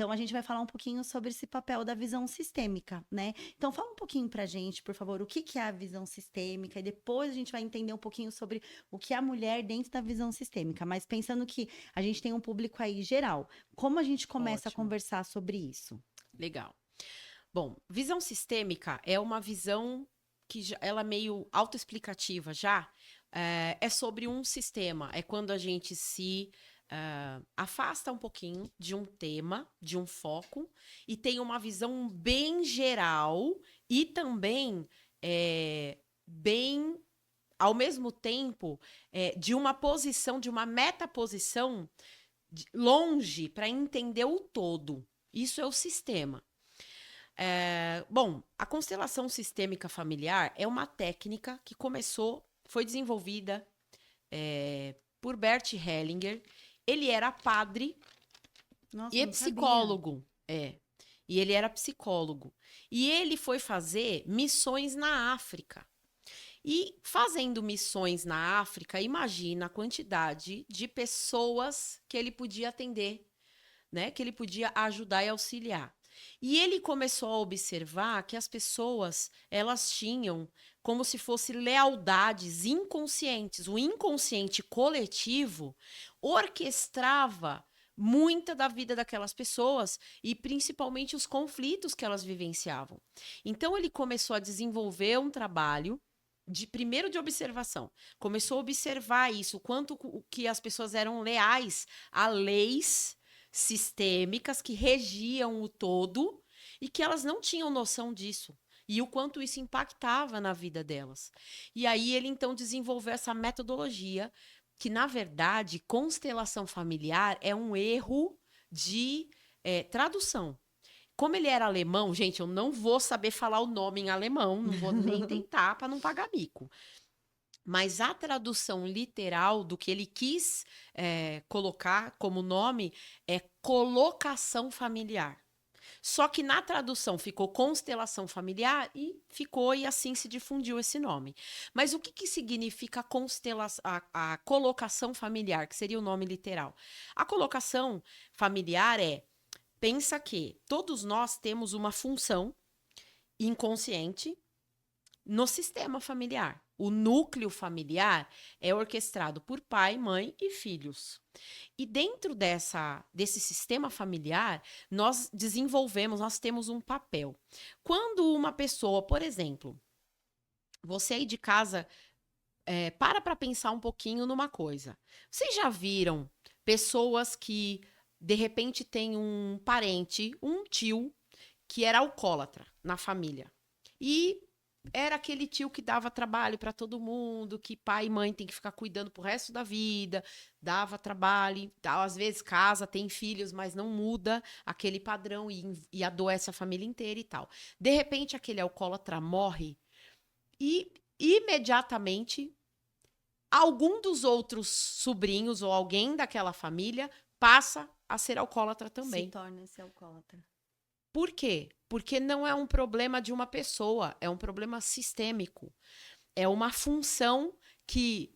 Então, a gente vai falar um pouquinho sobre esse papel da visão sistêmica, né? Então, fala um pouquinho pra gente, por favor, o que que é a visão sistêmica, e depois a gente vai entender um pouquinho sobre o que é a mulher dentro da visão sistêmica. Mas pensando que a gente tem um público aí geral, como a gente começa a Ótimo, conversar sobre isso? legal. Bom, visão sistêmica é uma visão que ela é meio autoexplicativa já. É sobre um sistema. É quando a gente se afasta um pouquinho de um tema, de um foco, e tem uma visão bem geral e também bem, ao mesmo tempo, de uma posição, de uma metaposição longe para entender o todo. Isso é o sistema. Bom, a constelação sistêmica familiar é uma técnica que foi desenvolvida por Bert Hellinger. Ele era padre Nossa, e eu é não sabia. psicólogo. E ele era psicólogo. E ele foi fazer missões na África. E fazendo missões na África, imagina a quantidade de pessoas que ele podia atender, né? Que ele podia ajudar e auxiliar. E ele começou a observar que as pessoas, elas tinham como se fossem lealdades inconscientes. O inconsciente coletivo orquestrava muita da vida daquelas pessoas e principalmente os conflitos que elas vivenciavam. Então ele começou a desenvolver um trabalho primeiro de observação. Começou a observar isso, o quanto que as pessoas eram leais a leis sistêmicas que regiam o todo e que elas não tinham noção disso. E o quanto isso impactava na vida delas. E aí ele então desenvolveu essa metodologia que, na verdade, constelação familiar é um erro de tradução. Como ele era alemão, gente, eu não vou saber falar o nome em alemão, não vou nem tentar para não pagar mico. Mas a tradução literal do que ele quis colocar como nome é colocação familiar. Só que na tradução ficou constelação familiar e assim se difundiu esse nome. Mas o que, que significa a colocação familiar, que seria o nome literal? A colocação familiar pensa que todos nós temos uma função inconsciente no sistema familiar. O núcleo familiar é orquestrado por pai, mãe e filhos. E dentro desse sistema familiar, nós temos um papel. Quando uma pessoa, por exemplo, você aí de casa, para pensar um pouquinho numa coisa. Vocês já viram pessoas que, de repente, têm um parente, um tio, que era alcoólatra na família? E era aquele tio que dava trabalho para todo mundo, que pai e mãe tem que ficar cuidando pro resto da vida, dava trabalho, tal, às vezes casa, tem filhos, mas não muda aquele padrão e adoece a família inteira e tal. De repente, aquele alcoólatra morre e imediatamente algum dos outros sobrinhos ou alguém daquela família passa a ser alcoólatra Se também. torna esse alcoólatra. Por quê? Porque não é um problema de uma pessoa, é um problema sistêmico. É uma função que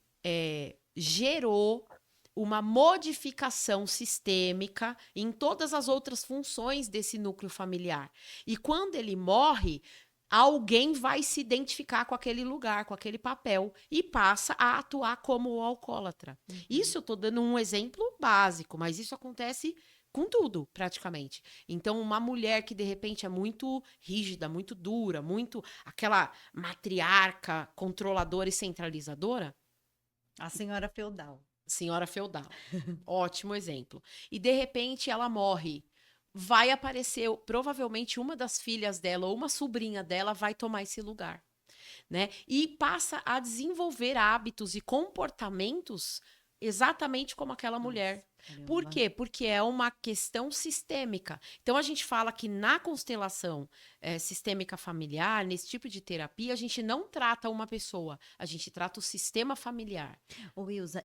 gerou uma modificação sistêmica em todas as outras funções desse núcleo familiar. E quando ele morre, alguém vai se identificar com aquele lugar, com aquele papel e passa a atuar como o alcoólatra. Uhum. Isso eu estou dando um exemplo básico, mas isso acontece com tudo, praticamente. Então, uma mulher que de repente é muito rígida, muito dura, muito aquela matriarca, controladora e centralizadora, A senhora feudal. senhora feudal. Ótimo exemplo. E de repente ela morre. Vai aparecer, provavelmente uma das filhas dela ou uma sobrinha dela vai tomar esse lugar, né? E passa a desenvolver hábitos e comportamentos exatamente como aquela Nossa, mulher. Por caramba. quê? Porque é uma questão sistêmica. Então a gente fala que na constelação sistêmica familiar, nesse tipo de terapia, a gente não trata uma pessoa, a gente trata o sistema familiar. Ô, Wilza,